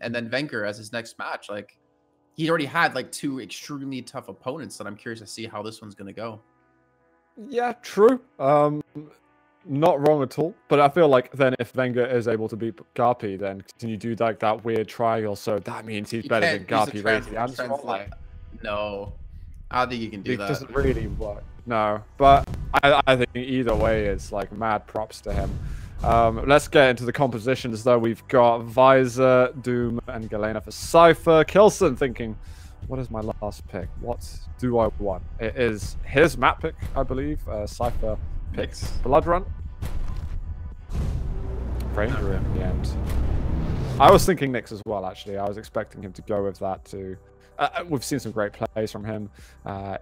and then Wenger as his next match. Like, he already had like 2 extremely tough opponents that I'm curious to see how this one's gonna go. Yeah, true. Not wrong at all. But I feel like then if Wenger is able to beat Garpy, then can you do like that weird triangle? So that means he's better than Garpy. No, I don't think you can do that. It doesn't really work. No, but I think either way it's like mad props to him. Let's get into the compositions though. We've got Visor, Doom, and Galena for Cypher. k1llsen thinking, what is my last pick? What do I want? It is his map pick, I believe. Cypher picks Blood Run. Ranger in the end. I was thinking Nyx as well, actually. I was expecting him to go with that too. We've seen some great plays from him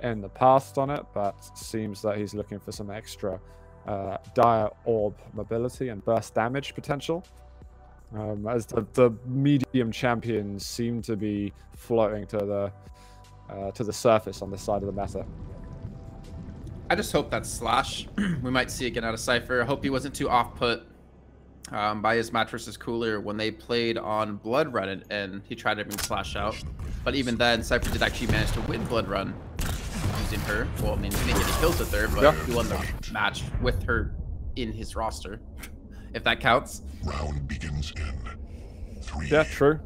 in the past on it, but seems that he's looking for some extra dire orb mobility and burst damage potential. As the medium champions seem to be floating to the surface on this side of the meta. I just hope that Slash we might see again out of Cypher. I hope he wasn't too off-put by his match versus Cooler when they played on Blood Run and he tried to bring Slash out. But even then, Cypher did actually manage to win Blood Run using her. Well, I mean, he didn't get any kills with her, but he won the match with her in his roster, if that counts. Round begins in 3. Yeah, true.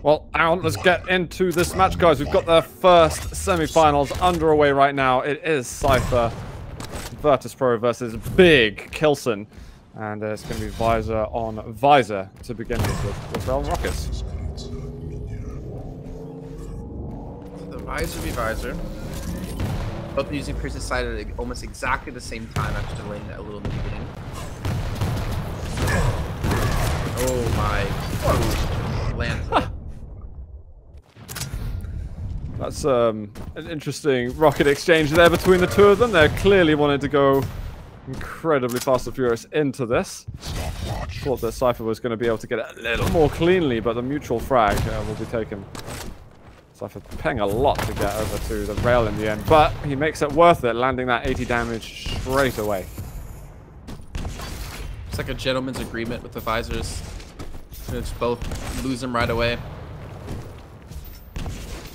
Well, let's get into this match, guys. We've got the first semifinals underway right now. It is Cypher, Virtus Pro versus Big k1llsen. And it's going to be Visor on Visor to begin with Realm Rockets. The Visor v Visor. Both using Pierce's side at almost exactly the same time after delaying it a little in the beginning. Oh my. Land. That's an interesting rocket exchange there between the two of them. They're clearly wanting to go incredibly fast and furious into this. Thought that Cypher was going to be able to get it a little more cleanly, but the mutual frag will be taken. Cypher paying a lot to get over to the rail in the end, but he makes it worth it, landing that 80 damage straight away. It's like a gentleman's agreement with the Visors. Just both lose them right away.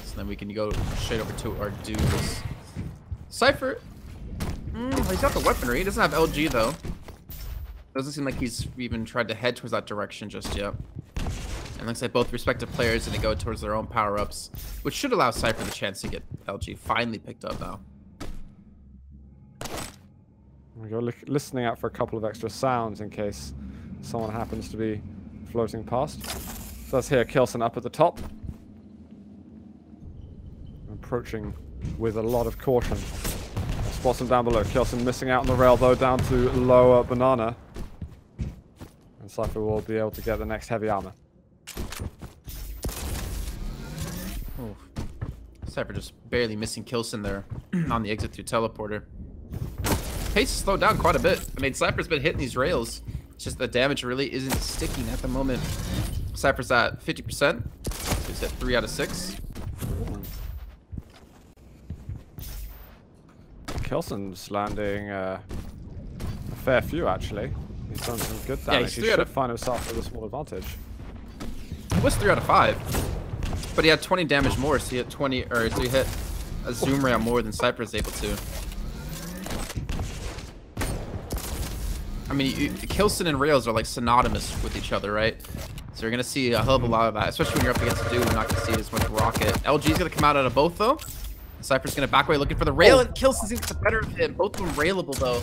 So then we can go straight over to our dudes. Cypher, he's got the weaponry. He doesn't have LG though. Doesn't seem like he's even tried to head towards that direction just yet. And looks like both respective players are going to go towards their own power-ups, which should allow Cypher the chance to get LG finally picked up now. We go listening out for a couple of extra sounds in case someone happens to be floating past. So let's hear k1llsen up at the top. Approaching with a lot of caution. Spots him down below. k1llsen missing out on the rail though, down to lower banana. And Cypher will be able to get the next heavy armor. Oh. Cypher just barely missing k1llsen there on the exit through teleporter. Pace has slowed down quite a bit. I mean, Cypher's been hitting these rails. It's just the damage really isn't sticking at the moment. Cypher's at 50%. So he's at 3 out of 6. k1llsen's landing a fair few, actually. He's done some good damage. He should find himself with a small advantage. He was 3 out of 5. But he had 20 damage more, so he hit 20, or so he hit a zoom ray on more than Cypher's able to. I mean, k1llsen and rails are like synonymous with each other, right? So you're gonna see a hell of a lot of that, especially when you're up against Duel. You're not gonna see as much rocket. LG's gonna come out of both though. Cypher's gonna back away looking for the rail, and k1llsen's gonna get the better of him. Both of them railable though.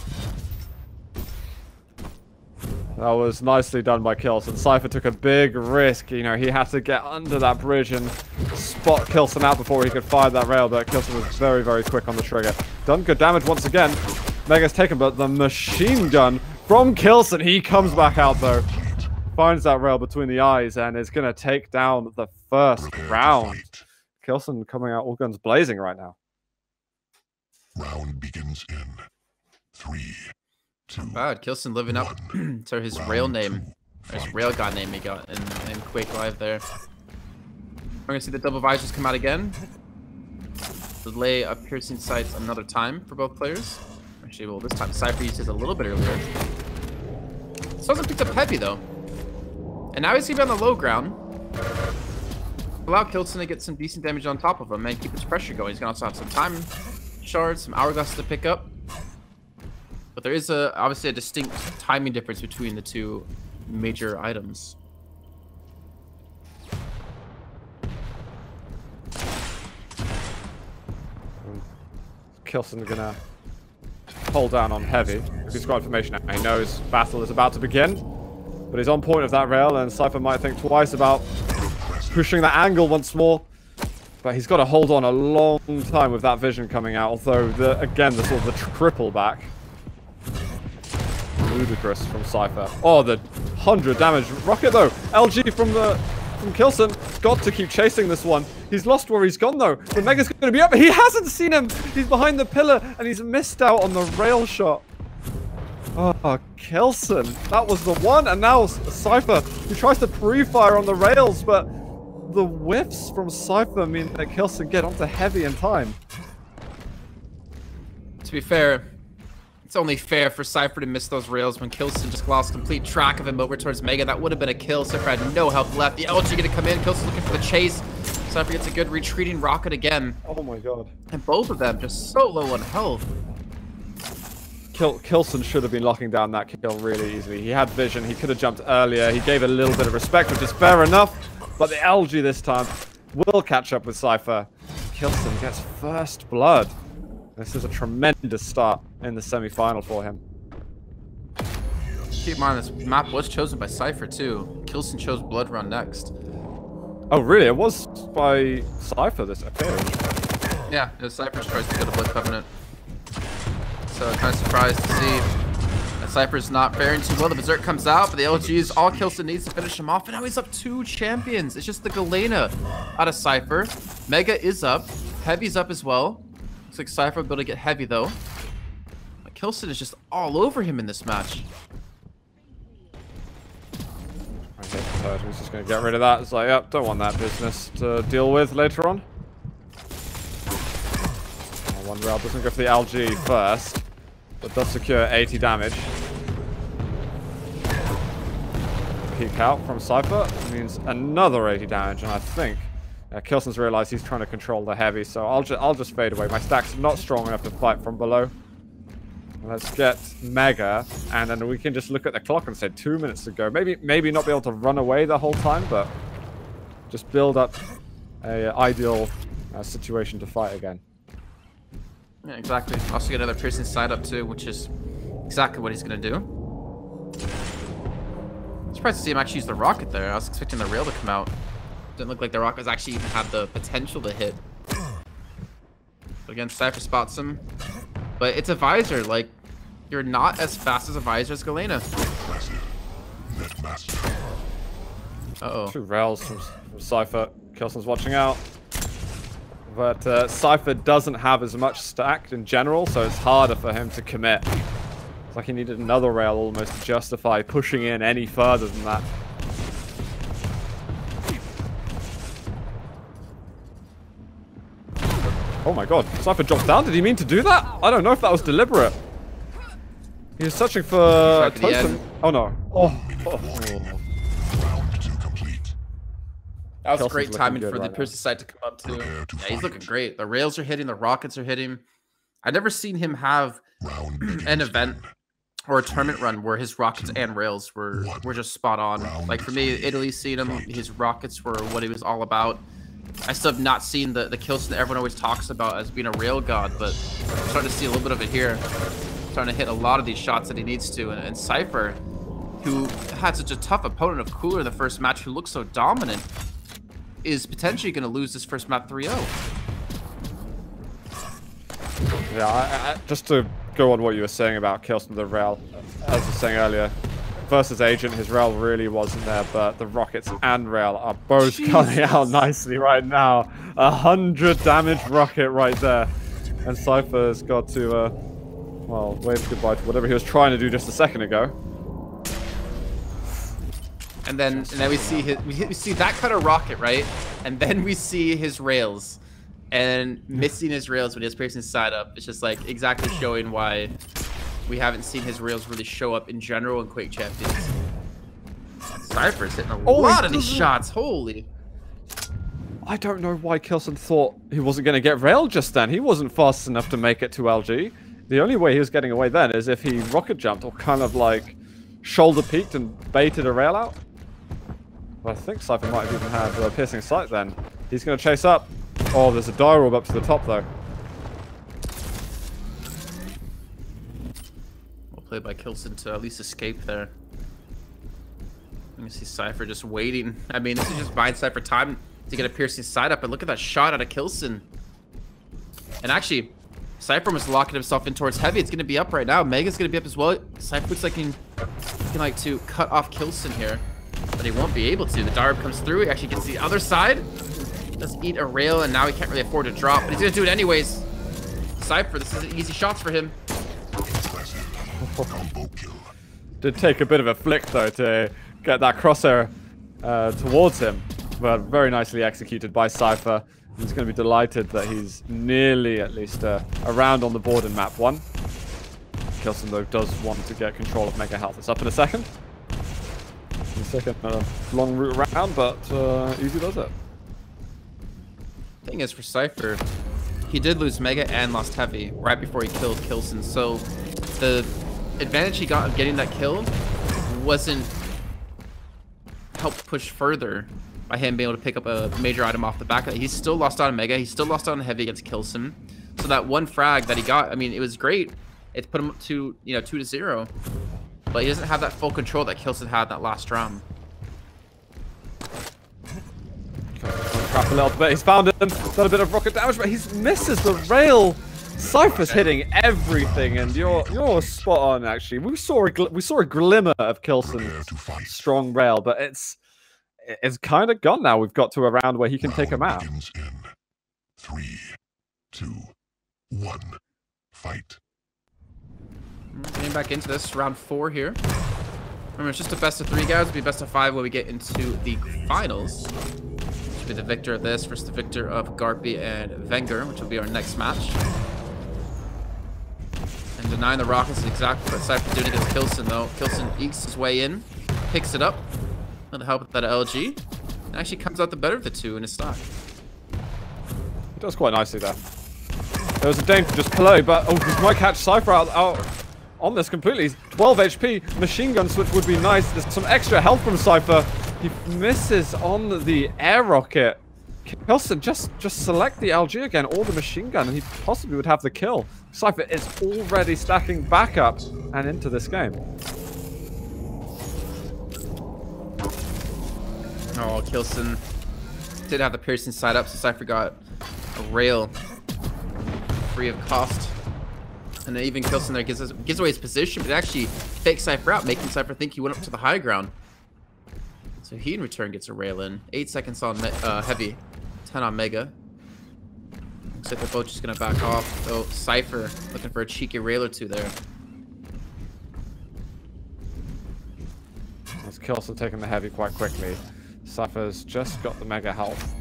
That was nicely done by k1llsen. Cypher took a big risk. You know, he had to get under that bridge and spot k1llsen out before he could fire that rail, but k1llsen was very, very quick on the trigger. Done good damage once again. Mega's taken, but the machine gun from k1llsen, he comes back out though. Finds that rail between the eyes and is going to take down the first round. k1llsen coming out all guns blazing right now. Round begins in 3, 2. Not bad. k1llsen living up to his rail name. Or his railgun name he got in Quake Live there. We're going to see the double visors come out again. Delay of piercing sights another time for both players. Actually, well, this time Cypher used his a little bit earlier. Still hasn't picked up heavy though. And now he's going to be on the low ground. allow k llsen to get some decent damage on top of him and keep his pressure going. He's gonna also have some time shards, some hourglass to pick up. But there is obviously a distinct timing difference between the two major items. k llsen gonna hold down on heavy. If he's got information, he knows battle is about to begin. But he's on point of that rail, and Cypher might think twice about pushing that angle once more. But he's got to hold on a long time with that vision coming out. Although, again, the sort of the triple back. Ludicrous from Cypher. Oh, the 100 damage rocket, though. LG from k llsen. Got to keep chasing this one. He's lost where he's gone, though. The Mega's going to be up. He hasn't seen him. He's behind the pillar, and he's missed out on the rail shot. Oh, k llsen. That was the one. And now Cypher, who tries to pre-fire on the rails, but the whiffs from Cypher mean that k llsen get onto heavy in time. To be fair, it's only fair for Cypher to miss those rails when k llsen just lost complete track of him over towards Mega. That would have been a kill. Cypher had no health left. The LG gonna come in. k llsen's looking for the chase. Cypher gets a good retreating rocket again. Oh my god. And both of them just so low on health. k llsen should have been locking down that kill really easily. He had vision. He could have jumped earlier. He gave a little bit of respect, which is fair enough. But the LG this time will catch up with Cypher. k llsen gets first blood. This is a tremendous start in the semi-final for him. Keep in mind, this map was chosen by Cypher too. k llsen chose Blood Run next. Oh really? It was by Cypher this appeared. Yeah, it was Cypher's choice to go to Blood Covenant. So kind of surprised to see that Cypher's not faring too well. The Berserk comes out, but the LG is all k llsen needs to finish him off. And now he's up 2 champions. It's just the k llsen out of Cypher. Mega is up. Heavy's up as well. Looks like Cypher will be able to get heavy though. But k llsen is just all over him in this match. Okay, he's just going to get rid of that. It's like, yep, don't want that business to deal with later on. One rail doesn't go for the LG first, but does secure 80 damage. Peek out from Cypher means another 80 damage, and I think k llsen's realized he's trying to control the heavy, so I'll just fade away. My stack's not strong enough to fight from below. Let's get Mega, and then we can just look at the clock and say 2 minutes to go. Maybe not be able to run away the whole time, but just build up a ideal situation to fight again. Yeah, exactly. Also get another piercing side up too, which is exactly what he's gonna do. Surprised to see him actually use the rocket there. I was expecting the rail to come out. Didn't look like the rockets actually even had the potential to hit. But again, Cypher spots him. But it's a visor, like, you're not as fast as a visor as k llsen. Uh-oh. 2 rails from Cypher. k llsen's watching out. But Cypher doesn't have as much stacked in general, so it's harder for him to commit. It's like he needed another rail almost to justify pushing in any further than that. Oh my god, Cypher dropped down. Did he mean to do that? I don't know if that was deliberate. He was searching for a totem. Oh no. Oh. That was great timing for the piercing side to come up too. Yeah, he's looking great. The rails are hitting, the rockets are hitting. I've never seen him have an event or a tournament run where his rockets and rails were just spot on. Like for me, Italy seeing him, his rockets were what he was all about. I still have not seen the k llsen that everyone always talks about as being a rail god, but I'm starting to see a little bit of it here. Starting to hit a lot of these shots that he needs to. And Cypher, who had such a tough opponent of Cooler in the first match, who looked so dominant, is potentially going to lose this first map 3-0. Yeah, just to go on what you were saying about k llsen, the rail, as I was saying earlier, versus Agent, his rail really wasn't there, but the rockets and rail are both coming out nicely right now. 100 damage rocket right there. And Cypher's got to, well, wave goodbye to whatever he was trying to do just a second ago. And then we see we see that kind of rocket, right? And then we see his rails. And missing his rails when he has piercing side up. It's just like exactly showing why we haven't seen his rails really show up in general in Quake Champions. Cypher's hitting a lot of these shots. Holy. I don't know why k1llsen thought he wasn't going to get railed just then. He wasn't fast enough to make it to LG. The only way he was getting away then is if he rocket jumped or kind of like shoulder peeked and baited a rail out. But I think Cypher might have even had a piercing sight then. He's going to chase up. Oh, there's a dire orb up to the top though. Well played by k1llsen to at least escape there. You can see Cypher just waiting. I mean, this is just buying Cypher time to get a piercing sight up. And look at that shot out of k1llsen. And actually, Cypher was locking himself in towards heavy. It's going to be up right now. Mega's going to be up as well. Cypher looks like he can like to cut off k1llsen here, but he won't be able to. The Darb comes through. He actually gets the other side. Does eat a rail, and now he can't really afford to drop, but he's going to do it anyways. Cypher, this is easy shots for him. Did take a bit of a flick though to get that crosshair towards him, but very nicely executed by Cypher. He's going to be delighted that he's nearly at least around on the board in map 1. k1llsen though does want to get control of Mega Health. It's up in a second. In a second, long route around, but easy does it. Thing is, for Cypher, he did lose Mega and lost Heavy right before he killed k1llsen, so the advantage he got of getting that kill wasn't helped push further by him being able to pick up a major item off the back of it. He still lost out on Mega, he still lost out on Heavy against k1llsen, so that one frag that he got, I mean, it was great. It put him up to, 2-0, but he doesn't have that full control that k1llsen had in that last round. Crap a little bit. He's found him. Done a bit of rocket damage, but he misses the rail. Cypher's hitting everything, and you're spot on. Actually, we saw a glimmer of k1llsen's strong rail, but it's kind of gone now. We've got to a round where he can take him out. 3, 2, 1, fight. Getting back into this round 4 here. Remember, it's just a best of 3, guys. It'll be best of 5 when we get into the finals. Be the victor of this versus the victor of Garpy and Wenger, which will be our next match. And denying the rockets is exactly what Cypher doing against k1llsen, though. k1llsen ekes his way in, picks it up with the help of that LG, and actually comes out the better of the two in his stock. He does quite nicely there. There was a dangerous play, but he might catch Cypher out on this completely. 12 HP, machine gun switch would be nice. There's some extra health from Cypher. He misses on the air rocket. k1llsen just select the LG again or the machine gun, and he possibly would have the kill. Cypher is already stacking back up and into this game. Oh, k1llsen did have the piercing side up, so Cypher got a rail free of cost. And then even k1llsen there gives away his position, but it actually fakes Cypher out, making Cypher think he went up to the high ground. So he in return gets a rail in. 8 seconds on Heavy, 10 on Mega. Looks like they're both just gonna back off. So Cypher looking for a cheeky rail or two there. As k1llsen taking the Heavy quite quickly. Cypher's just got the Mega health.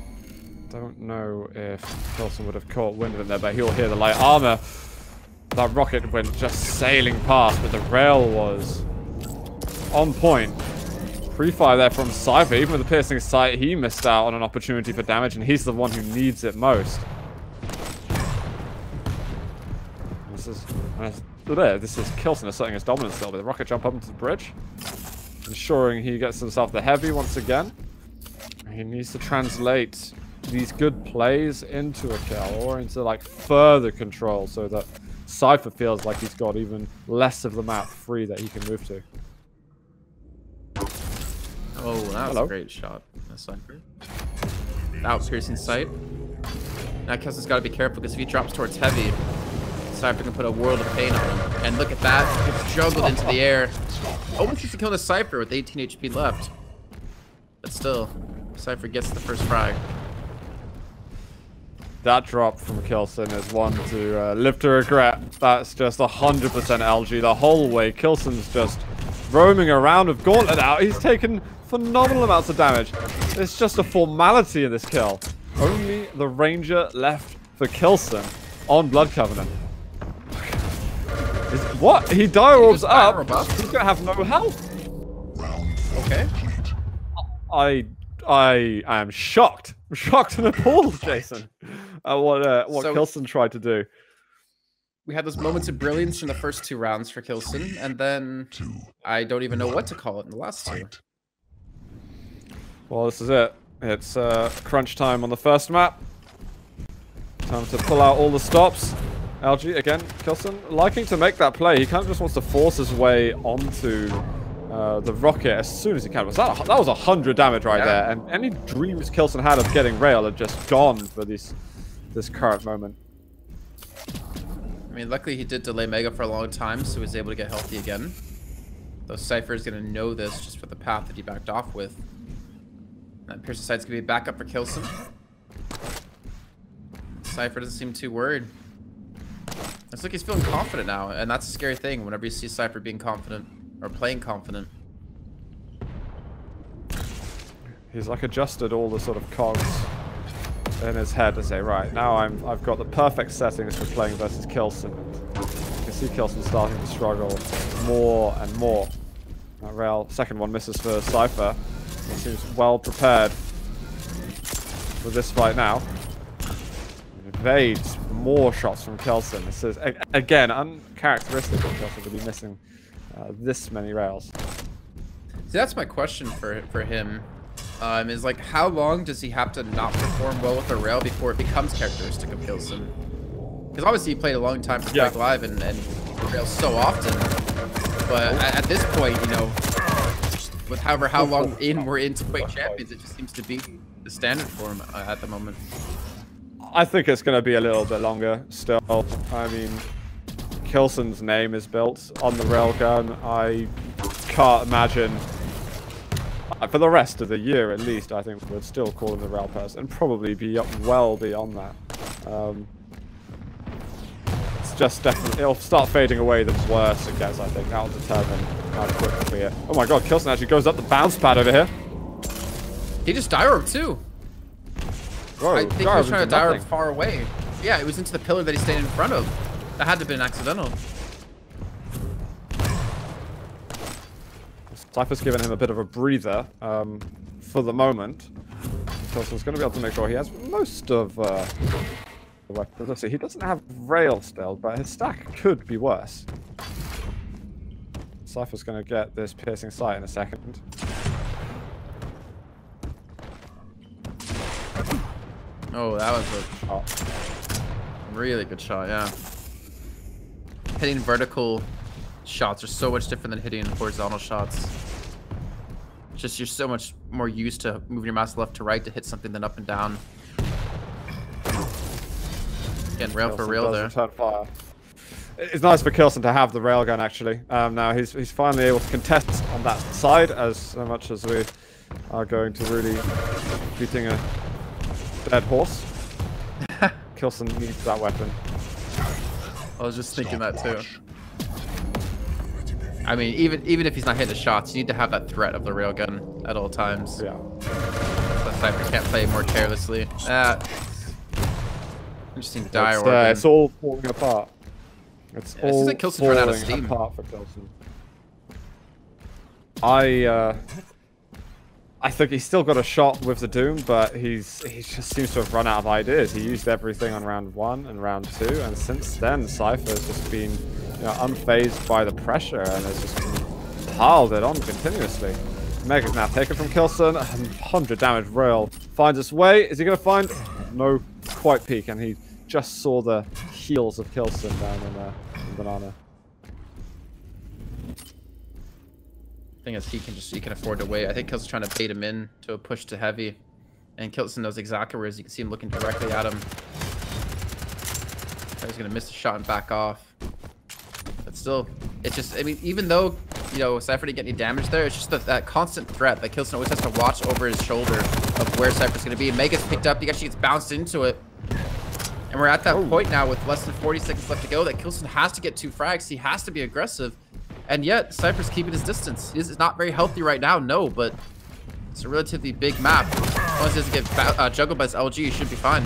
Don't know if k1llsen would have caught wind of him there, but he'll hear the light armor. That rocket went just sailing past, but the rail was on point. Pre-fire there from Cypher. Even with the piercing sight, he missed out on an opportunity for damage, and he's the one who needs it most. This is k1llsen asserting his dominance still, but the rocket jump up into the bridge, ensuring he gets himself the Heavy once again. He needs to translate these good plays into a kill or into like further control, so that Cypher feels like he's got even less of the map free that he can move to. Oh, that was a great shot. That's Cypher. Out piercing sight. Now k1llsen's got to be careful, because if he drops towards Heavy, Cypher can put a world of pain on him. And look at that. It's juggled into the air. Almost gets to kill the Cypher with 18 HP left. But still, Cypher gets the first frag. That drop from k1llsen is one to live to regret. That's just 100% LG the whole way. k1llsen's just roaming around with Gauntlet out. He's taken phenomenal amounts of damage. It's just a formality in this kill. Only the Ranger left for k1llsen on Blood Covenant. What? He dire orbs up. He's gonna have no health. Okay. I am shocked. I'm shocked and appalled, Jason, at what k1llsen tried to do. We had those moments of brilliance in the first 2 rounds for k1llsen, and then I don't even know what to call it in the last 2. Well, this is it. It's crunch time on the first map. Time to pull out all the stops. LG, again, k1llsen liking to make that play. He kind of just wants to force his way onto the rocket as soon as he can. That was 100 damage right there, and any dreams k1llsen had of getting rail are just gone for this current moment. I mean, luckily he did delay Mega for a long time, so he was able to get healthy again. Though Cypher is going to know this just for the path that he backed off with. And Pierce's Sight's going to be back up for k1llsen. Cypher doesn't seem too worried. Looks like he's feeling confident now, and that's a scary thing whenever you see Cypher being confident, or playing confident. He's like adjusted all the sort of cogs in his head to say, right, now I've got the perfect settings for playing versus k1llsen. You can see k1llsen starting to struggle more and more. That rail, second one misses for Cypher. He seems well prepared for this fight now. Evades more shots from k1llsen. This is, again, uncharacteristic of k1llsen to be missing this many rails. See, that's my question for him. Is like, how long does he have to not perform well with the rail before it becomes characteristic of k1llsen? Because obviously he played a long time for Quake Live and the rails so often. But at this point, you know, with how long we're into Quake Champions, it just seems to be the standard for him at the moment. I think it's going to be a little bit longer still. I mean, k1llsen's name is built on the railgun. I can't imagine, for the rest of the year at least, I think we'd still call him the rail person, and probably be well beyond that. It's just definitely, it'll start fading away the worse it gets, I think. That'll determine how quickly it... Oh my god, k1llsen actually goes up the bounce pad over here. He just die-robbed too. Whoa, I think he was trying to die-rob far away. Yeah, it was into the pillar that he stayed in front of. That had to have been accidental. Cypher's given him a bit of a breather for the moment. k1llsen's going to be able to make sure he has most of the weapons. Let's see, he doesn't have rail still, but his stack could be worse. Cypher's going to get this piercing sight in a second. Oh, that was a really good shot, yeah. Hitting vertical shots are so much different than hitting horizontal shots. It's just you're so much more used to moving your mouse left to right to hit something than up and down. Again, rail for rail there. Fire. It's nice for k1llsen to have the railgun actually. Now he's finally able to contest on that side as much as we are going to really beating a dead horse. k1llsen needs that weapon. I was just thinking that too. I mean, even if he's not hitting the shots, you need to have that threat of the railgun at all times. Yeah. So Cypher can't play more carelessly. Interesting die organ. It's all falling apart. It's all like k1llsen's run out of steam. Apart for k1llsen. I think he's still got a shot with the Doom, but he just seems to have run out of ideas. He used everything on round 1 and round 2, and since then Cypher's just been, you know, unfazed by the pressure and has just piled it on continuously. Mega's now taken from k1llsen. 100 damage rail finds its way. Is he going to find? No, quite peak, and he just saw the heels of k1llsen down in Banana. Thing is, he can afford to wait. I think k1llsen's trying to bait him in to a push to heavy, and k1llsen knows exactly where he is. You can see him looking directly at him. He's gonna miss the shot and back off. But still, it's just, I mean, even though, you know, Cypher didn't get any damage there, it's just that constant threat that k1llsen always has to watch over his shoulder of where Cypher's gonna be. Mega's picked up. He actually gets bounced into it. And we're at that point now with less than 40 seconds left to go that k1llsen has to get 2 frags. He has to be aggressive. And yet, Cypher's keeping his distance. He's not very healthy right now, no, but it's a relatively big map. As long as he doesn't get juggled by his LG, he should be fine.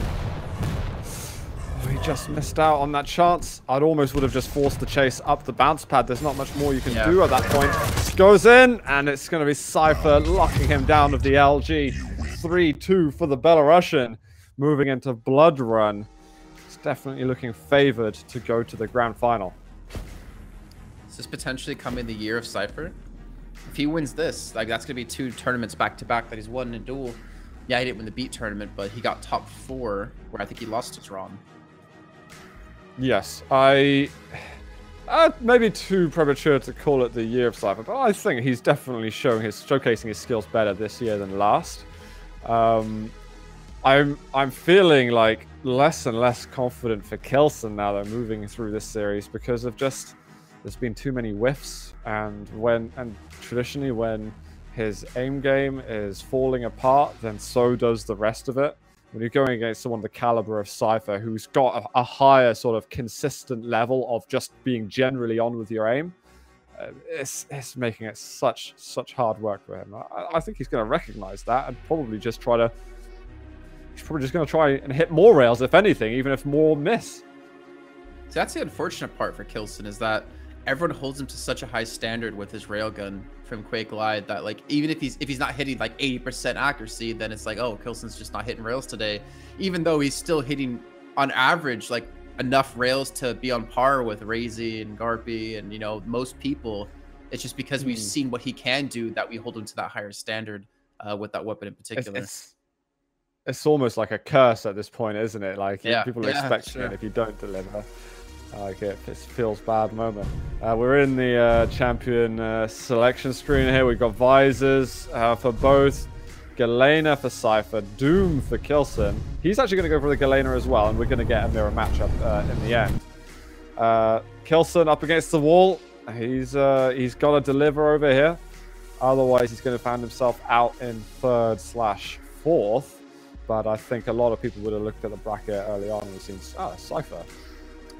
Oh, he just missed out on that chance. I'd almost would have just forced the chase up the bounce pad. There's not much more you can do at that point. He goes in, and it's going to be Cypher locking him down with the LG. 3-2 for the Belarusian. Moving into Blood Run. It's definitely looking favored to go to the grand final. Is this potentially coming the year of Cypher? If he wins this, like that's gonna be 2 tournaments back to back that he's won in Duel. Yeah, he didn't win the Beat tournament, but he got top 4, where I think he lost to Tron. Yes, maybe too premature to call it the year of Cypher, but I think he's definitely showcasing his skills better this year than last. I'm feeling like less and less confident for k1llsen now that moving through this series because of just there's been too many whiffs, and traditionally when his aim game is falling apart, then so does the rest of it. When you're going against someone the caliber of Cypher, who's got a higher sort of consistent level of just being generally on with your aim, it's making it such hard work for him. I think he's going to recognize that and probably just try to. He's probably just going to try and hit more rails, if anything, even if more miss. So that's the unfortunate part for k1llsen, is that everyone holds him to such a high standard with his railgun from Quake Live that, like, even if he's not hitting like 80% accuracy, then it's like, oh, k1llsen's just not hitting rails today, even though he's still hitting on average like enough rails to be on par with Razy and Garpy and, you know, most people. It's just because we've seen what he can do that we hold him to that higher standard with that weapon in particular. It's almost like a curse at this point, isn't it? Like, yeah, people are expecting it if you don't deliver. Like, it feels bad moment. We're in the champion selection screen here. We've got visors for both. Galena for Cypher, Doom for k1llsen. He's actually going to go for the Galena as well, and we're going to get a mirror matchup in the end. k1llsen up against the wall. He's got to deliver over here. Otherwise, he's going to find himself out in 3rd/4th. But I think a lot of people would have looked at the bracket early on and seen, Cypher.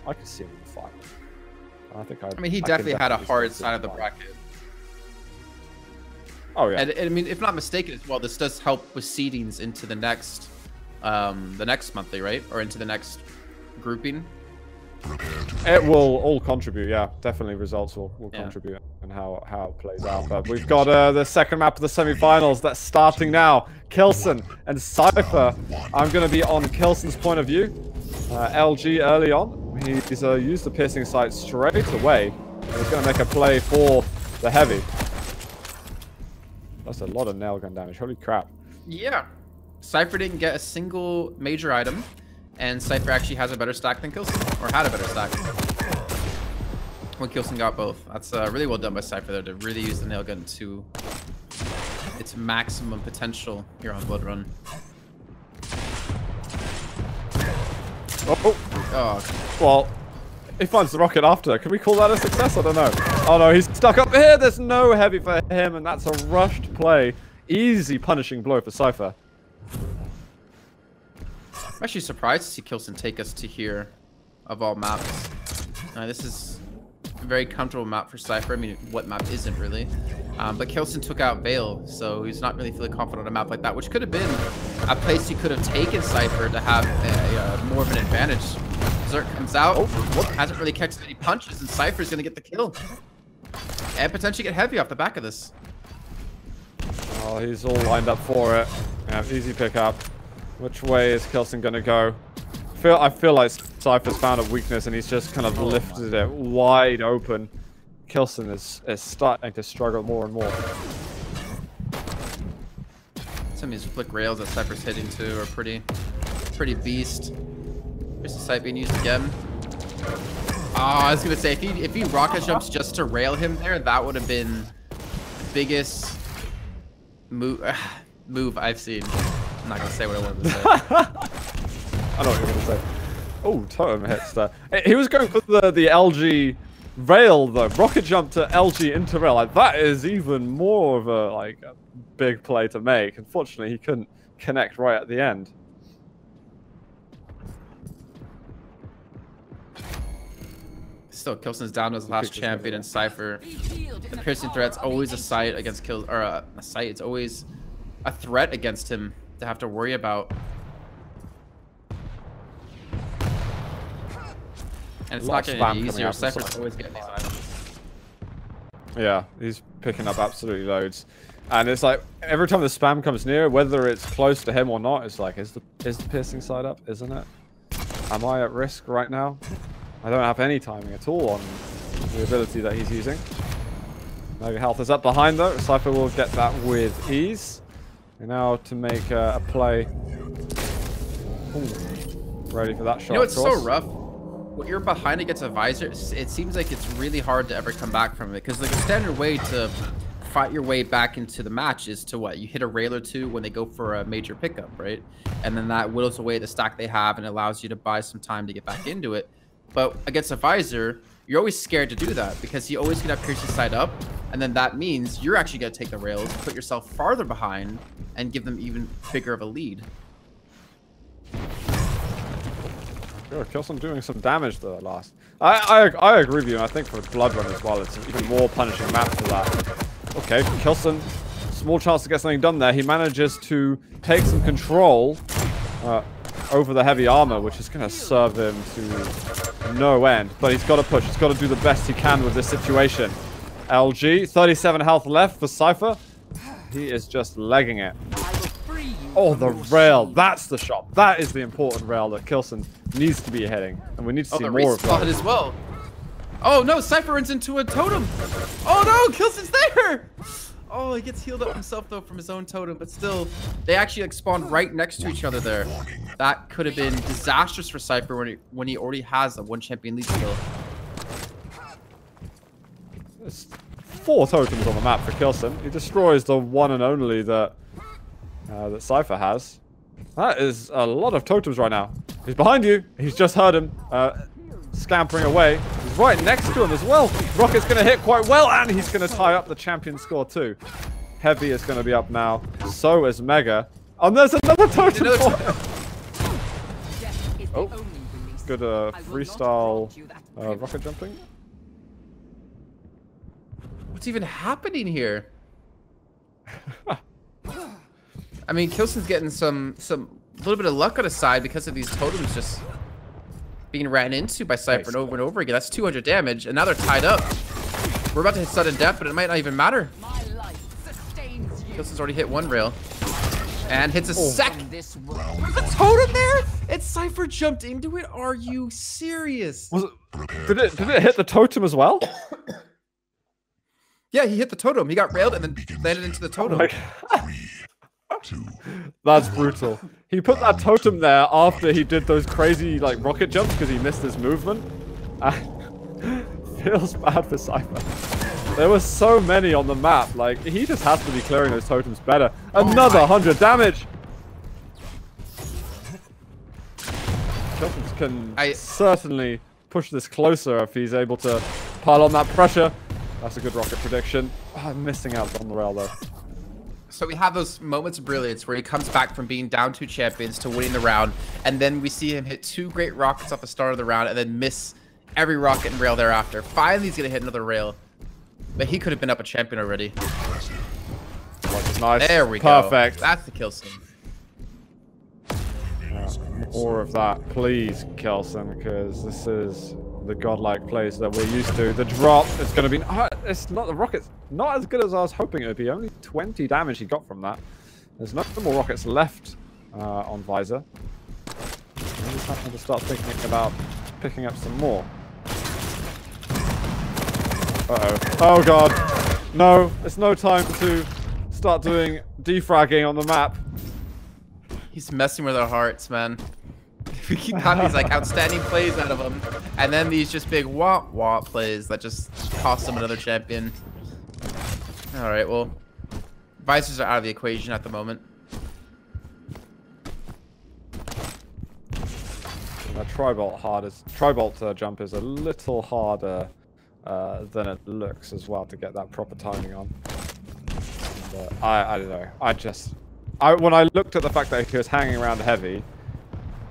I could see him in the final. I mean, he definitely had a hard side of the bracket. Oh yeah. And I mean, if not mistaken as well, this does help with seedings into the next monthly, right? Or into the next grouping. It will all contribute, yeah. Definitely results will contribute and how it plays out. But we've got the second map of the semi-finals that's starting now. k1llsen and Cypher. I'm going to be on k1llsen's point of view. LG early on. He's used the piercing sight straight away. And he's going to make a play for the heavy. That's a lot of nail gun damage. Holy crap. Yeah. Cypher didn't get a single major item. And Cypher actually has a better stack than k1llsen, or had a better stack when k1llsen got both. That's really well done by Cypher there to really use the nail gun to its maximum potential here on Blood Run. Oh. Well, he finds the rocket after. Can we call that a success? I don't know. Oh no, he's stuck up here. There's no heavy for him, and that's a rushed play. Easy punishing blow for Cypher. I'm actually surprised to see k1llsen take us to here, of all maps. This is a very comfortable map for Cypher. I mean, what map isn't really? But k1llsen took out Veil, so he's not really feeling confident on a map like that, which could have been a place he could have taken Cypher to have more of an advantage. Zerk comes out, hasn't really catched any punches, and Cypher's going to get the kill. And potentially get heavy off the back of this. Oh, he's all lined up for it. Yeah, easy pickup. Which way is k1llsen going to go? I feel like Cypher's found a weakness and he's just kind of lifted it wide open. k1llsen is starting to struggle more and more. Some of these flick rails that Cypher's hitting to are pretty beast. Here's the sight being used again. Oh, I was going to say, if he rocket jumps just to rail him there, that would have been the biggest move I've seen. I'm not gonna say what I wanted to say. I know what you're gonna say. Oh, totem hits there. He was going for the LG rail though. Rocket jump to LG into rail. Like, that is even more of a big play to make. Unfortunately, he couldn't connect right at the end. Still, k1llsen's down to his last champion in Cypher. The piercing threat's always a sight against a sight. It's always a threat against him to have to worry about. And it's not getting any easier. Cypher's always getting these items. Yeah, he's picking up absolutely loads. And it's like, every time the spam comes near, whether it's close to him or not, it's like, is the piercing side up? Isn't it? Am I at risk right now? I don't have any timing at all on the ability that he's using. Mega health is up behind though. Cypher will get that with ease. And now to make a play. Ooh, ready for that shot. You know, it's so rough. When you're behind against a visor, it seems like it's really hard to ever come back from it. Because like the standard way to fight your way back into the match is to what? You hit a rail or two when they go for a major pickup, right? And then that whittles away the stack they have and allows you to buy some time to get back into it. But against a visor, you're always scared to do that because he always gonna have piercing side up, and then that means you're actually gonna take the rails, put yourself farther behind, and give them even bigger of a lead. Sure, k1llsen doing some damage though at last. I agree with you, and I think for Blood Run as well, it's an even more punishing map for that. Okay, k1llsen, small chance to get something done there. He manages to take some control over the heavy armor, which is going to serve him to no end. But he's got to push. He's got to do the best he can with this situation. LG, 37 health left for Cypher. He is just legging it. Oh, the rail. That's the shot. That is the important rail that k1llsen needs to be hitting. And we need to see more of that. As well. Oh, no. Cypher runs into a totem. Oh, no. k1llsen's there. Oh, he gets healed up himself, though, from his own totem. But still, they actually like spawned right next to each other there. That could have been disastrous for Cypher when he already has a one champion lead still. There's 4 totems on the map for k1llsen. He destroys the one and only that Cypher has. That is a lot of totems right now. He's behind you. He's just heard him scampering away. He's right next to him as well. Rocket's going to hit quite well, and he's going to tie up the champion score too. Heavy is going to be up now. So is Mega. And there's another totem. Oh, good freestyle rocket jumping. What's even happening here? I mean, k1llsen's getting some little bit of luck on his side because of these totems just being ran into by Cypher over and over again. That's 200 damage, and now they're tied up. We're about to hit sudden death, but it might not even matter. k1llsen's already hit one rail. And hits a second. There's a totem there? And Cypher jumped into it? Are you serious? Did it hit the totem as well? Yeah, he hit the totem. He got railed and then landed into the totem. That's brutal. He put that totem there after he did those crazy like rocket jumps because he missed his movement. Feels bad for Cypher. There were so many on the map. Like, he just has to be clearing those totems better. Another 100 damage. k1llsen can certainly push this closer if he's able to pile on that pressure. That's a good rocket prediction. Oh, I'm missing out on the rail though. So we have those moments of brilliance where he comes back from being down 2 champions to winning the round, and then we see him hit 2 great rockets off the start of the round and then miss every rocket and rail thereafter. Finally, he's gonna hit another rail, but he could have been up a champion already. Nice. There we go. Perfect. That's the k1llsen. More of that, please, k1llsen, because this is the godlike plays that we're used to. The drop is going to be... it's not the rockets. Not as good as I was hoping it would be. Only 20 damage he got from that. There's no more rockets left on Visor. He's having to start thinking about picking up some more. Uh-oh. Oh, God. No, it's no time to start doing defragging on the map. He's messing with our hearts, man. We keep having these like outstanding plays out of him, and then these just big womp plays that just cost him another champion. All right, well, Visors are out of the equation at the moment. That tri-bolt jump is a little harder than it looks as well to get that proper timing on. But I don't know. When I looked at the fact that he was hanging around heavy,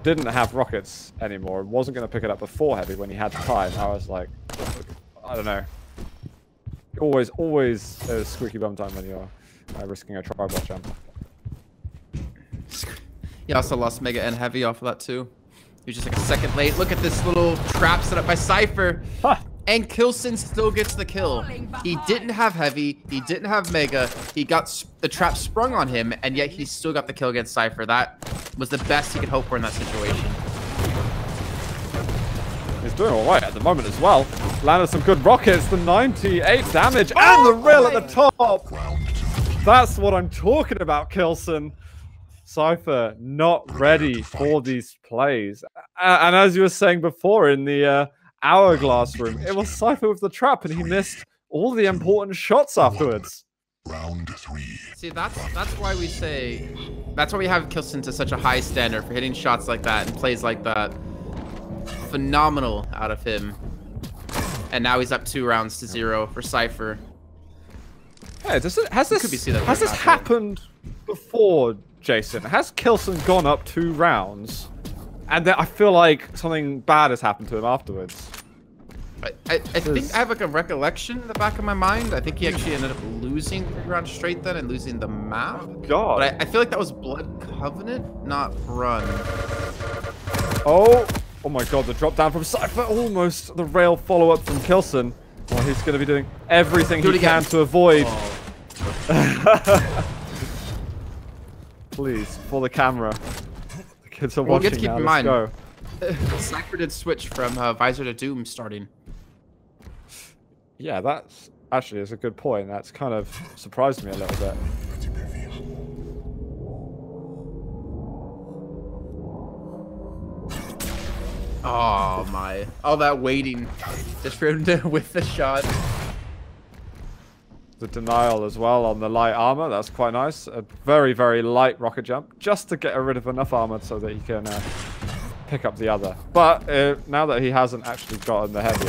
didn't have rockets anymore, wasn't going to pick it up before heavy when he had time, I was like, I don't know. Always a squeaky bum time when you're risking a tri-bolt jump. He also lost Mega and Heavy off of that too. He was just like a second late. Look at this little trap set up by Cypher. Huh. And k1llsen still gets the kill. He didn't have heavy. He didn't have mega. He got the trap sprung on him, and yet he still got the kill against Cypher. That was the best he could hope for in that situation. He's doing all right at the moment as well. Landed some good rockets, the 98 damage, and the rail at the top. That's what I'm talking about, k1llsen. Cypher not ready for these plays. And as you were saying before in the hourglass room, it was Cypher with the trap, and he missed all the important shots afterwards. Round 3. See, that's why we say, that's why we have k1llsen to such a high standard for hitting shots like that and plays like that. Phenomenal out of him. And now he's up 2 rounds to 0 for Cypher. Hey, has this happened before, Jason? Has k1llsen gone up 2 rounds? And then I feel like something bad has happened to him afterwards. I think I have like a recollection in the back of my mind. I think he actually ended up losing 3 rounds straight then and losing the map. God. But I feel like that was Blood Covenant, not Run. Oh my god, the drop down from Cypher. Almost the rail follow-up from k1llsen. Well, he's going to be doing everything he can to avoid. Oh. Please, for the camera. The kids are watching get to keep now. in Let's mind, go. Cypher did switch from Visor to Doom starting. Yeah, that's actually is a good point. That's kind of surprised me a little bit. Oh my. All that waiting just for him to whiff the shot. The denial as well on the light armor. That's quite nice. A very, very light rocket jump just to get rid of enough armor so that he can pick up the other. But now that he hasn't actually gotten the heavy,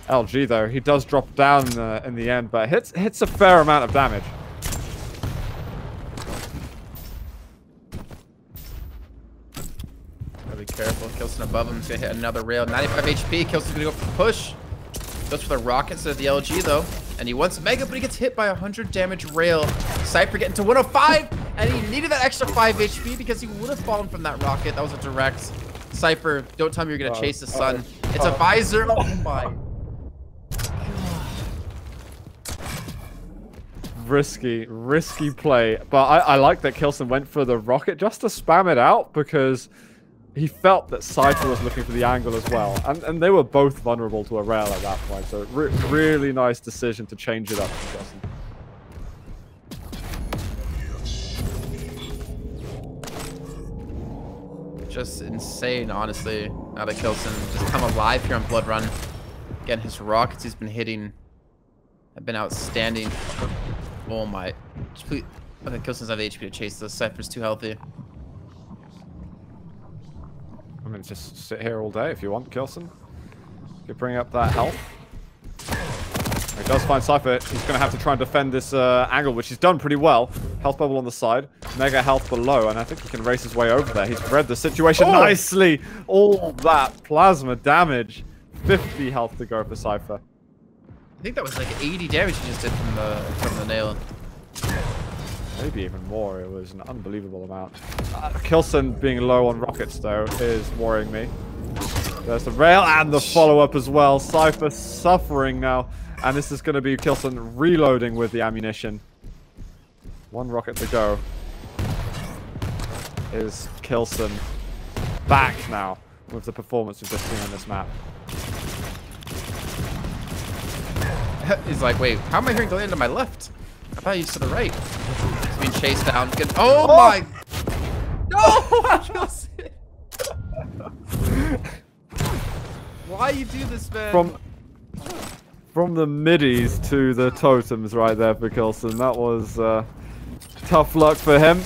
LG though, he does drop down in the end, but hits a fair amount of damage. Be careful. k1llsen above him is going to hit another rail. 95 HP. k1llsen's going to go for the push. Goes for the rocket instead of the LG, though. And he wants Mega, but he gets hit by 100 damage rail. Cypher getting to 105. And he needed that extra 5 HP because he would have fallen from that rocket. That was a direct. Cypher, don't tell me you're going to chase the sun. It's a visor. Oh, my. Risky play. But I like that k1llsen went for the rocket just to spam it out because he felt that Cypher was looking for the angle as well. And they were both vulnerable to a rail at that point. So really nice decision to change it up for k1llsen. Just insane, honestly. Now that k1llsen just come alive here on Blood Run. Again, his rockets he's been hitting have been outstanding. Oh my. Okay, k1llsen's have HP to chase this. Cypher's too healthy. I mean, just sit here all day if you want, k1llsen. You could bring up that health. He does find Cypher. He's going to have to try and defend this angle, which he's done pretty well. Health bubble on the side. Mega health below, and I think he can race his way over there. He's read the situation nicely. All that plasma damage. 50 health to go for Cypher. I think that was like 80 damage he just did from the nail. Maybe even more. It was an unbelievable amount. k1llsen being low on rockets, though, is worrying me. There's the rail and the follow-up as well. Cypher suffering now. And this is going to be k1llsen reloading with the ammunition. 1 rocket to go. Is k1llsen back now with the performance we've just seen on this map? He's like, wait, how am I hearing Glenn to my left? I thought he was to the right. He's being chased down. Oh my! No! Why you do this, man? From the middies to the totems right there for k1llsen. That was tough luck for him.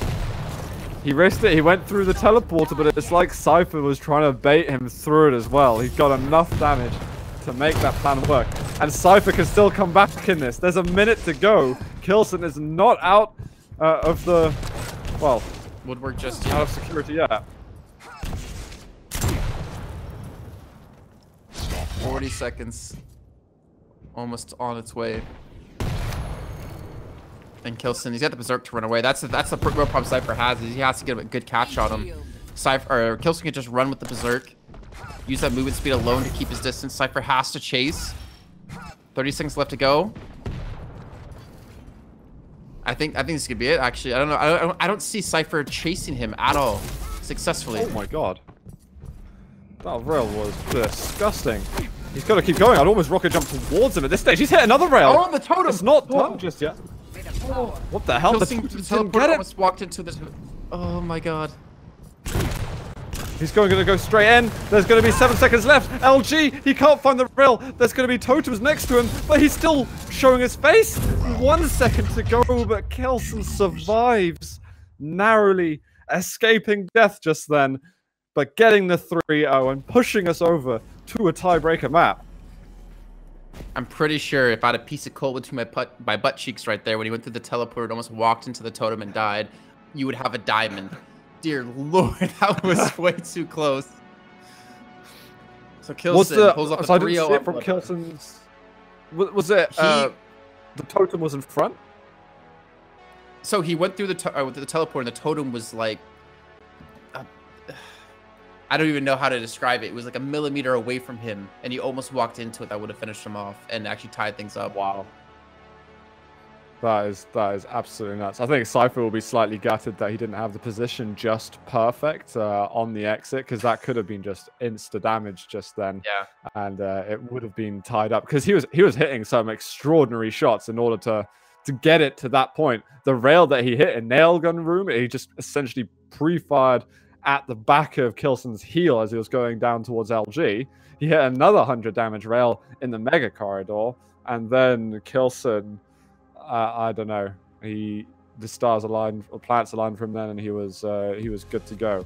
He risked it. He went through the teleporter, but it's like Cypher was trying to bait him through it as well. He got enough damage to make that plan work. And Cypher can still come back in this. There's a minute to go. k1llsen is not out of the, well, woodwork just out of security yet. 40 seconds. Almost on its way. And k1llsen, he's got the Berserk to run away. That's the real problem Cypher has, is he has to get a good catch on him. Cypher, or k1llsen can just run with the Berserk. use that movement speed alone to keep his distance. Cypher has to chase. 30 seconds left to go. I think this could be it. Actually, I don't know. I don't see Cypher chasing him at all successfully. Oh my god, that rail was disgusting. He's got to keep going. I'd almost rocket jump towards him at this stage. He's hit another rail. Oh, the totem! It's not done just yet. Oh. What the hell? The teleport almost walked into this. Oh my god. He's going to go straight in. There's going to be 7 seconds left. LG, he can't find the rail. There's going to be totems next to him, but he's still showing his face. 1 second to go, but k1llsen survives, narrowly escaping death just then, but getting the 3-0 and pushing us over to a tiebreaker map. I'm pretty sure if I had a piece of coal between my butt cheeks right there when he went through the teleport and almost walked into the totem and died, you would have a diamond. Dear Lord, that was way too close. So k1llsen pulls off the 3-0 from k1llsen's. Was it the totem was in front? So he went through the teleport and the totem was like, I don't even know how to describe it. It was like a millimeter away from him, and he almost walked into it. That would have finished him off and actually tied things up. Wow. That is absolutely nuts. I think Cypher will be slightly gutted that he didn't have the position just perfect on the exit, because that could have been just insta damage just then. Yeah. And it would have been tied up, because he was hitting some extraordinary shots in order to get it to that point. The rail that he hit in nail gun room, he just essentially pre-fired at the back of k1llsen's heel as he was going down towards LG. He hit another 100 damage rail in the mega corridor, and then k1llsen, I don't know, the stars aligned, or planets aligned for him then, and he was good to go.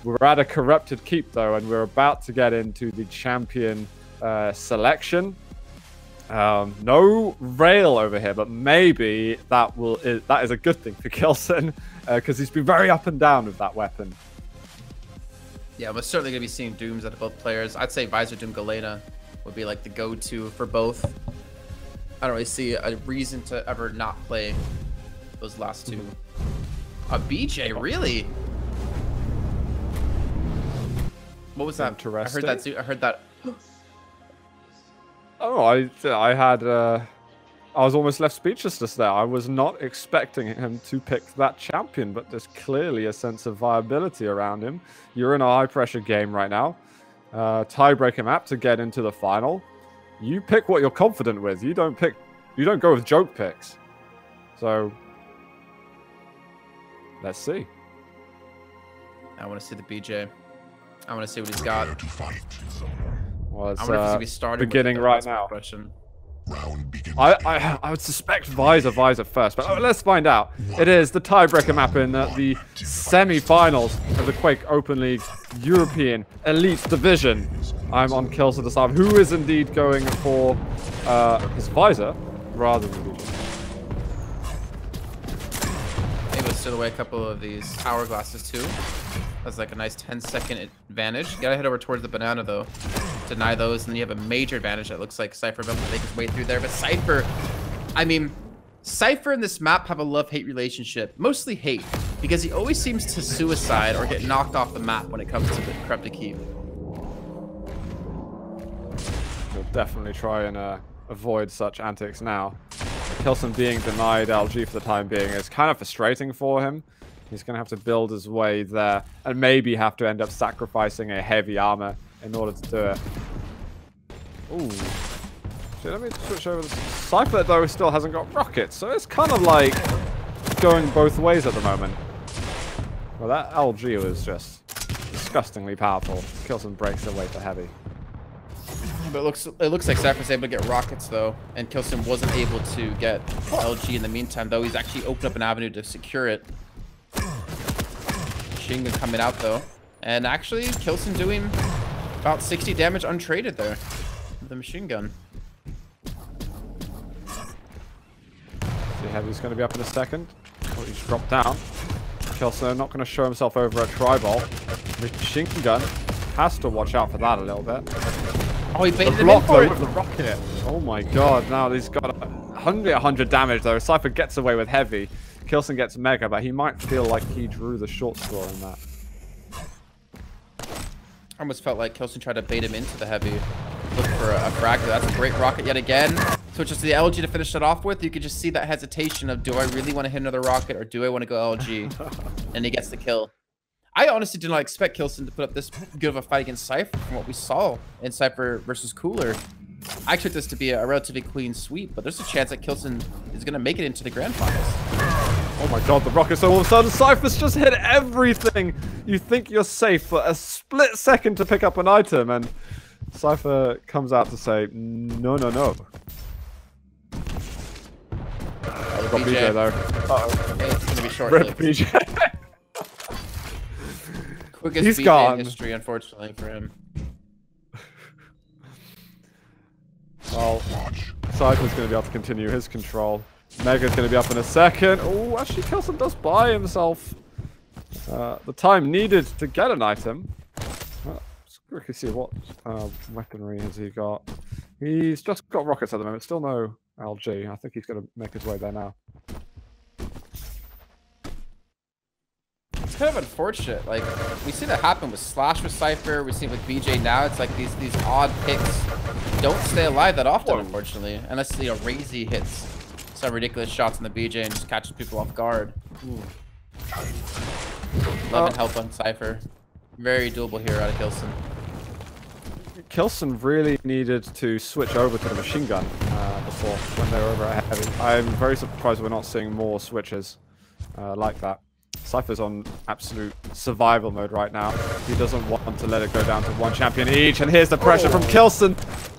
We're at a corrupted keep though, and we're about to get into the champion selection. No rail over here, but maybe that is a good thing for k1llsen, because he's been very up and down with that weapon. Yeah, we're certainly going to be seeing Dooms out of both players. I'd say Visor Doom Galena would be like the go-to for both. I don't really see a reason to ever not play those last two. A BJ, really? What was that? Interesting. I heard that. Oh, I was almost left speechless just there. I was not expecting him to pick that champion, but there's clearly a sense of viability around him. You're in a high-pressure game right now. Tiebreaker map to get into the final. You pick what you're confident with. You don't go with joke picks. So, let's see. I want to see the BJ. I want to see what he's got. Well, it's beginning right now. I would suspect Visor first, but let's find out. It is the tiebreaker map in the semi-finals of the Quake Open League European Elite Division. I'm on k1llsen to decide who is indeed going for his Visor rather than BJ. Maybe steal away a couple of these hourglasses too. That's like a nice 10-second advantage. You gotta head over towards the banana though. Deny those, and then you have a major advantage. That looks like Cypher about to make his way through there. But Cypher, I mean, Cypher and this map have a love-hate relationship. Mostly hate, because he always seems to suicide or get knocked off the map when it comes to the corrupted keep. He'll definitely try and avoid such antics now. k1llsen being denied LG for the time being is kind of frustrating for him. He's going to have to build his way there and maybe have to end up sacrificing a heavy armor in order to do it. Ooh. So let me switch over. Cypher, though, still hasn't got rockets, so it's kind of like going both ways at the moment. Well, that LG was just disgustingly powerful. k1llsen breaks away for heavy. But it looks like Cypher's able to get rockets, though, and k1llsen wasn't able to get LG in the meantime, though. He's actually opened up an avenue to secure it. Machine gun coming out, though. And actually, k1llsen doing about 60 damage untraded there with the machine gun. See, Heavy's going to be up in a second. Oh, he's dropped down. k1llsen not going to show himself over at Tribal. Machine gun has to watch out for that a little bit. Oh, he baited him in for it. With the rocket. Oh my god, now he's got 100 damage though. Cypher gets away with Heavy. k1llsen gets Mega, but he might feel like he drew the short score in that. Almost felt like k1llsen tried to bait him into the heavy. Look for a frag. That's a great rocket yet again. Switches to the LG to finish it off with. You could just see that hesitation of, do I really want to hit another rocket or do I want to go LG? And he gets the kill. I honestly did not expect k1llsen to put up this good of a fight against Cypher from what we saw in Cypher versus k1llsen. I expect this to be a relatively clean sweep, but there's a chance that k1llsen is going to make it into the grand finals. Oh my god, the rockets all of a sudden. Cypher's just hit everything. You think you're safe for a split second to pick up an item, and Cypher comes out to say, no, no, no. We've got BJ though. Uh-oh. It's going to be short. Rip BJ. Quickest He's BJ gone. in history, unfortunately, for him. Well, Cypher's going to be able to continue his control. Mega's going to be up in a second. Oh, actually, k1llsen does buy himself the time needed to get an item. Let's quickly see what weaponry has he got. He's just got rockets at the moment. Still no LG. I think he's going to make his way there now. It's kind of unfortunate. Like, we see that happen with Slash with Cypher. We see it with BJ now. It's like these odd picks don't stay alive that often, unfortunately. Unless, you know, Razy hits some ridiculous shots on the BJ and just catches people off guard. 11 health on Cypher. Very doable here out of k1llsen. k1llsen really needed to switch over to the machine gun before when they were over at heavy. I'm very surprised we're not seeing more switches like that. Cypher's on absolute survival mode right now. He doesn't want to let it go down to one champion each. And here's the pressure from k1llsen.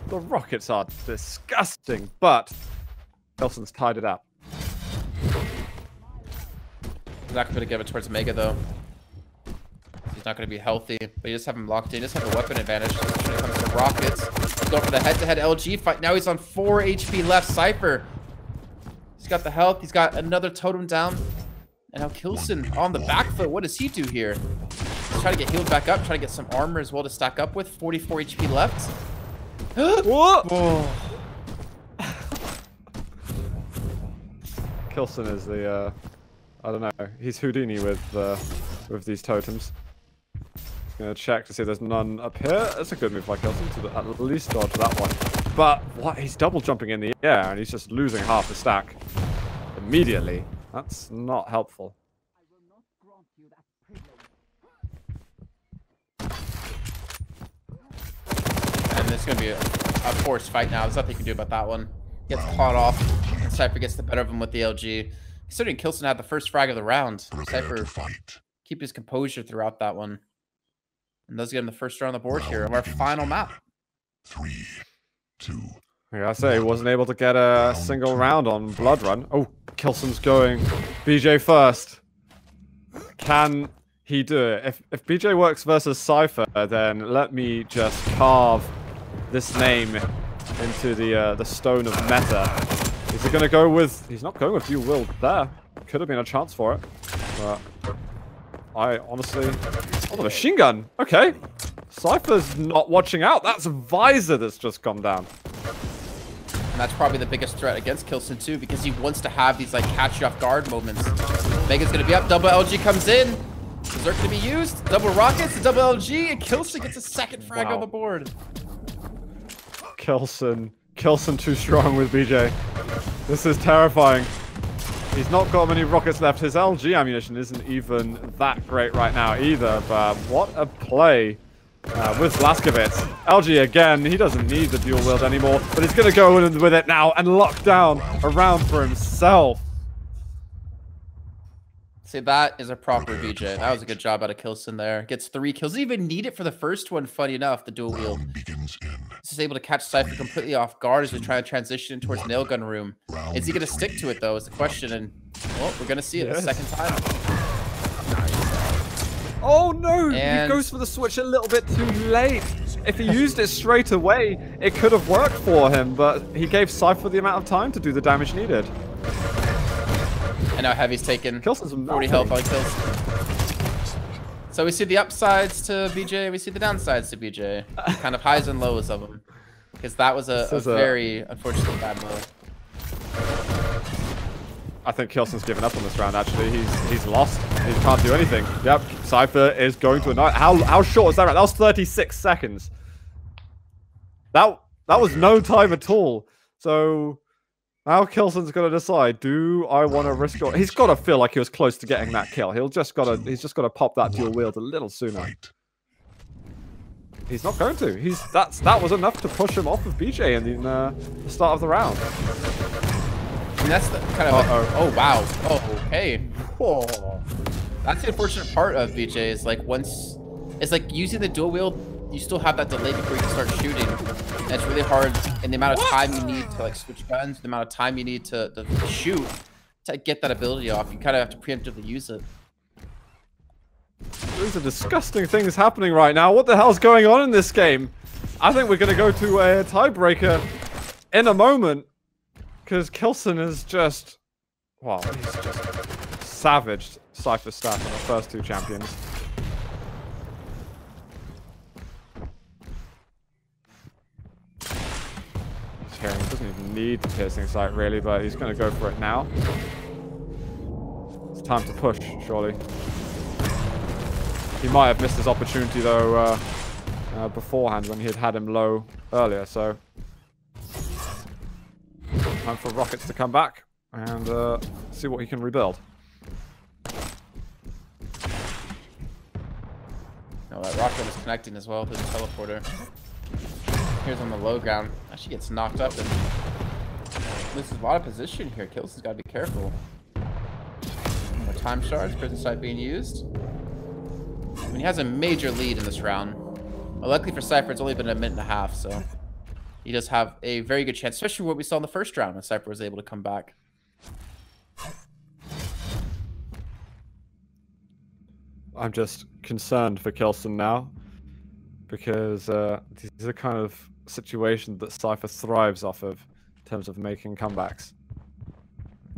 The rockets are disgusting, but k1llsen's tied it up. He's not going to give it towards Mega, though. He's not going to be healthy, but you just have him locked in. Just have a weapon advantage when it comes to rockets. He's going for the head-to-head LG fight. Now he's on 4 HP left. Cypher. He's got the health. He's got another totem down. And now k1llsen on the back foot. What does he do here? He's trying to get healed back up. Trying to get some armor as well to stack up with. 44 HP left. What? Oh. k1llsen is the, I don't know. He's Houdini with these totems. Gonna check to see if there's none up here. That's a good move by k1llsen to at least dodge that one. But what? He's double jumping in the air and he's just losing half the stack immediately. That's not helpful. And it's going to be a forced fight now. There's nothing you can do about that one. Gets caught off. Cypher gets the better of him with the LG. Considering k1llsen had the first frag of the round. Cypher keep his composure throughout that one. And those get him the first round on the board here of our final map. 3, 2. Yeah, I say he wasn't able to get a single round on Blood Run. Oh, k1llsen's going BJ first. Can he do it? If BJ works versus Cypher, then let me just carve this name into the stone of meta. Is he going to go with... He's not going with Duel Will there. Could have been a chance for it. But I honestly... Oh, the machine gun. Okay. Cypher's not watching out. That's a visor that's just gone down. And that's probably the biggest threat against k1llsen too, because he wants to have these like catch you off guard moments. Mega's gonna be up, double LG comes in. Berserk to be used, double rockets, double LG, and k1llsen gets a second frag on the board. k1llsen too strong with BJ. This is terrifying. He's not got many rockets left. His LG ammunition isn't even that great right now either, but what a play. With Blaskovitz. LG again, he doesn't need the dual wield anymore, but he's going to go in with it now and lock down a round for himself. See, that is a proper BJ. That was a good job out of k1llsen there. Gets 3 kills. Didn't even need it for the first one, funny enough, the dual wield. He's just able to catch Cypher completely off guard as we try to transition towards Nailgun Room. Is he going to stick to it, though, is the question, and, well, we're going to see it the second time. Oh no! And he goes for the switch a little bit too late. If he used it straight away, it could have worked for him, but he gave Cypher the amount of time to do the damage needed. And now Heavy's taken k1llsen's 40 health on k1llsen. So we see the upsides to BJ, we see the downsides to BJ. Kind of highs and lows of them. Because that was a very, unfortunately, bad move. I think k1llsen's given up on this round, actually. He's lost. He can't do anything. Yep, Cypher is going to annihilate. How short was that round? That was 36 seconds. That was no time at all. So now k1llsen's got to decide, do I want to risk it? He's got to feel like he was close to getting that kill. He's just got to pop that dual wield a little sooner. He's not going to. That was enough to push him off of BJ in the start of the round. And that's the kind of oh wow. Oh, okay. Whoa. That's the unfortunate part of BJ is like once it's like using the dual wield, you still have that delay before you can start shooting. And it's really hard in the amount of time you need to like switch guns, the amount of time you need to shoot to get that ability off. You kind of have to preemptively use it. These are disgusting things happening right now. What the hell's going on in this game? I think we're going to go to a tiebreaker in a moment. Because k1llsen is just... Wow, he's just savaged Cypher staff in the first two champions. He doesn't even need the piercing sight, really, but he's going to go for it now. It's time to push, surely. He might have missed his opportunity, though, beforehand when he had him low earlier, so... Time for Rockets to come back and see what he can rebuild. No, that Rocket was connecting as well to the teleporter. Here's on the low ground. Actually gets knocked up and loses a lot of position here. k1llsen's got to be careful. More time shards, prison sight being used. I mean, he has a major lead in this round. Well, luckily for Cypher, it's only been a minute and a half, so he does have a very good chance, especially what we saw in the first round when Cypher was able to come back. I'm just concerned for k1llsen now because this is a kind of situation that Cypher thrives off of in terms of making comebacks.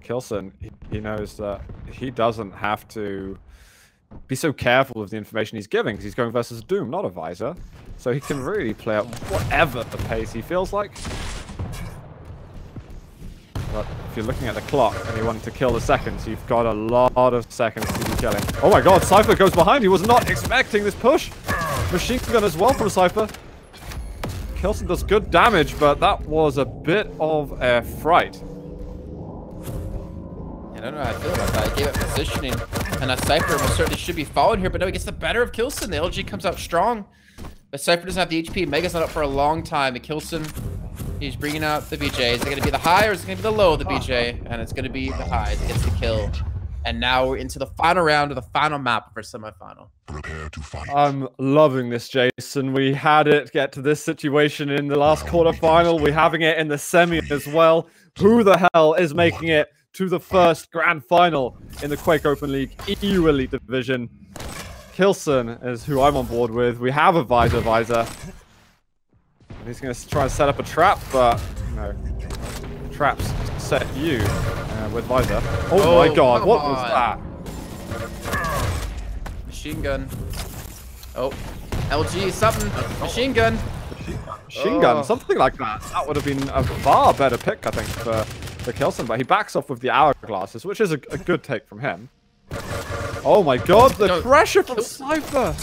k1llsen, he knows that he doesn't have to be so careful with the information he's giving because he's going versus Doom, not a Visor. So he can really play at whatever the pace he feels like. But if you're looking at the clock and you want to kill the seconds, you've got a lot of seconds to be killing. Oh my god, Cypher goes behind. He was not expecting this push. Machine gun as well from Cypher. k1llsen does good damage, but that was a bit of a fright. I don't know how I feel about that. I gave it positioning, and a Cypher most certainly should be following here, but no, he gets the better of k1llsen. The LG comes out strong, but Cypher doesn't have the HP. Mega's not up for a long time. And k1llsen, he's bringing out the BJ. Is it going to be the high or is it going to be the low of the BJ? And it's going to be the high that gets the kill. And now we're into the final round of the final map of our semifinal. Prepare to fight. I'm loving this, Jason. We had it get to this situation in the last quarterfinal. We're having it in the semi as well. Who the hell is making it to the first grand final in the Quake Open League EU Elite Division? k1llsen is who I'm on board with. We have a Visor. He's going to try and set up a trap, but no. Traps set you with Visor. Oh my god, what was that? Machine gun. Oh, LG, something. Machine gun. Machine gun, something like that. That would have been a far better pick, I think, for k1llsen, but he backs off with the hourglasses, which is a good take from him. Oh my god, the pressure from Cypher!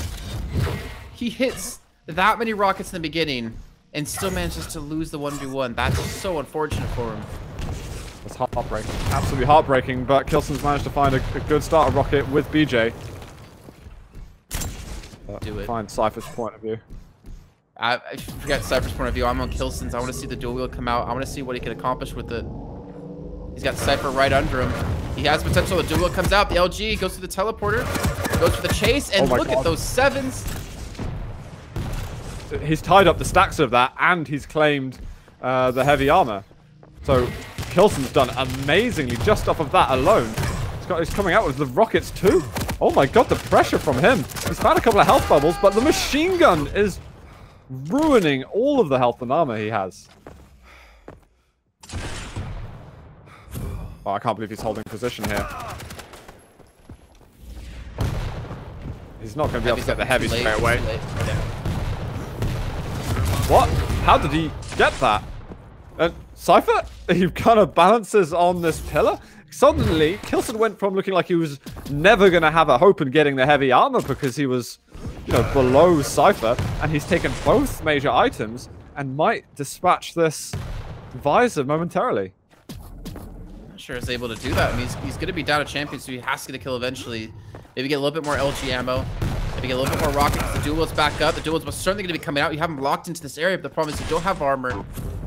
He hits that many rockets in the beginning and still manages to lose the 1v1. That's so unfortunate for him. It's heartbreaking. Absolutely heartbreaking, but k1llsen's managed to find a good starter rocket with BJ. Do it. Find Cypher's point of view. I forget Cypher's point of view. I'm on k1llsen's. I want to see the dual wheel come out. I want to see what he can accomplish with it. He's got Cypher right under him. He has potential. The dual wheel comes out. The LG goes to the teleporter. Goes for the chase. And look at those sevens. He's tied up the stacks of that, and he's claimed the heavy armor. So k1llsen's done amazingly just off of that alone. He's coming out with the rockets too. Oh my god, the pressure from him. He's found a couple of health bubbles, but the machine gun is ruining all of the health and armor he has. Oh, I can't believe he's holding position here. He's not going to be able to get the heavy straight away. Yeah. What? How did he get that? Cypher? He kind of balances on this pillar. Suddenly, k1llsen went from looking like he was never going to have a hope in getting the heavy armor because he was, you know, below Cypher, and he's taken both major items and might dispatch this visor momentarily. Not sure he's able to do that. I mean, he's going to be down a champion, so he has to get a kill eventually. Maybe get a little bit more LG ammo. Maybe get a little bit more rocket because the duel is back up. The duel is certainly going to be coming out. You have him locked into this area, but the problem is you don't have armor.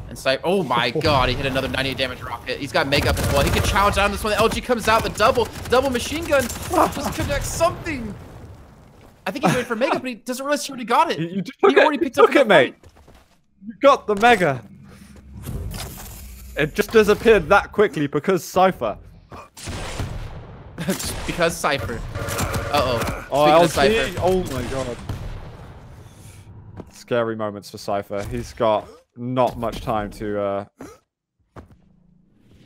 And Cypher, oh my god, he hit another 98 damage rocket. He's got Mega up as well. He can challenge down this one. The LG comes out, the double machine gun. Just connects something. I think he's waiting for Mega, but he doesn't realize he already got it. He already picked up it, mate. You got the Mega. It just disappeared that quickly because Cypher. Because Cypher. Uh-oh. Oh, LG. Cypher. Oh my god. Scary moments for Cypher. He's got not much time to,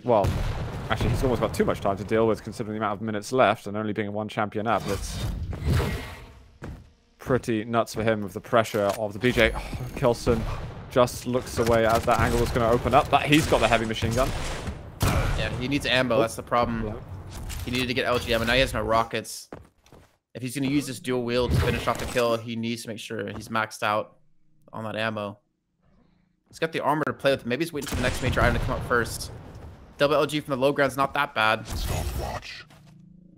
well, actually, he's almost got too much time to deal with considering the amount of minutes left and only being one champion up. It's pretty nuts for him with the pressure of the BJ. Oh, k1llsen just looks away as that angle is going to open up, but he's got the heavy machine gun. Yeah, he needs ammo. That's the problem. He needed to get LG ammo. Now he has no rockets. If he's going to use this dual wield to finish off the kill, he needs to make sure he's maxed out on that ammo. He's got the armor to play with. Maybe he's waiting for the next major item to come up first. Double LG from the low ground's not that bad.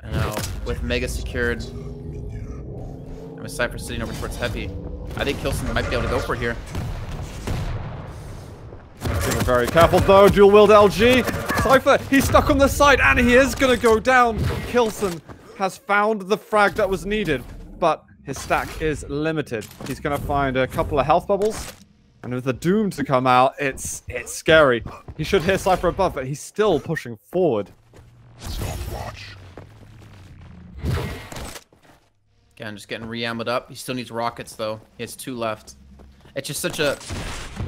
I know. With Mega secured. And with Cypher sitting over towards heavy. I think k1llsen might be able to go for it here. Being very careful though. Dual wield LG. Cypher, he's stuck on the side and he is going to go down. k1llsen has found the frag that was needed, but his stack is limited. He's going to find a couple of health bubbles. And with the Doom to come out, it's scary. He should hear Cypher above, but he's still pushing forward. Again, just getting re-ammoed up. He still needs rockets, though. He has 2 left. It's just such a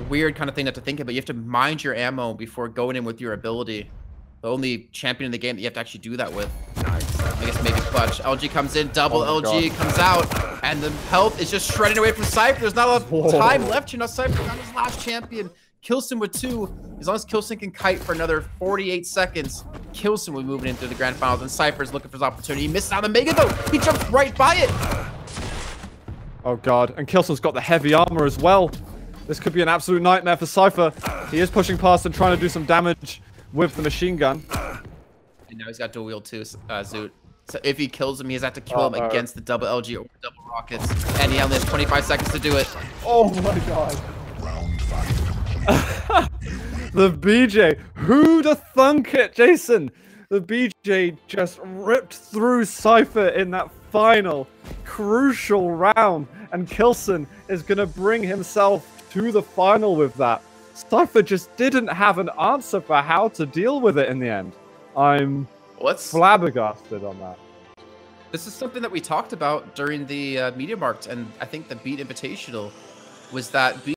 weird kind of thing to have to think about. You have to mind your ammo before going in with your ability. The only champion in the game that you have to actually do that with. I guess maybe Clutch. LG comes in, double LG comes out, and the health is just shredding away from Cypher. There's not a lot of time left here. Now Cypher's not his last champion. k1llsen with 2. As long as k1llsen can kite for another 48 seconds, k1llsen will be moving into the grand finals, and Cypher's looking for his opportunity. He misses out on the Mega, though. He jumps right by it. Oh, God. And k1llsen's got the heavy armor as well. This could be an absolute nightmare for Cypher. He is pushing past and trying to do some damage with the machine gun. And now he's got dual wield too, Zoot. So if he kills him, he has to kill him against the double LG or double rockets. And he only has 25 seconds to do it. Oh my god. The BJ. Who'd have thunk it, Jason? The BJ just ripped through Cypher in that final crucial round. And k1llsen is going to bring himself to the final with that. Cypher just didn't have an answer for how to deal with it in the end. I'm flabbergasted on that. This is something that we talked about during the Media Markt, and I think the Beat Invitational was that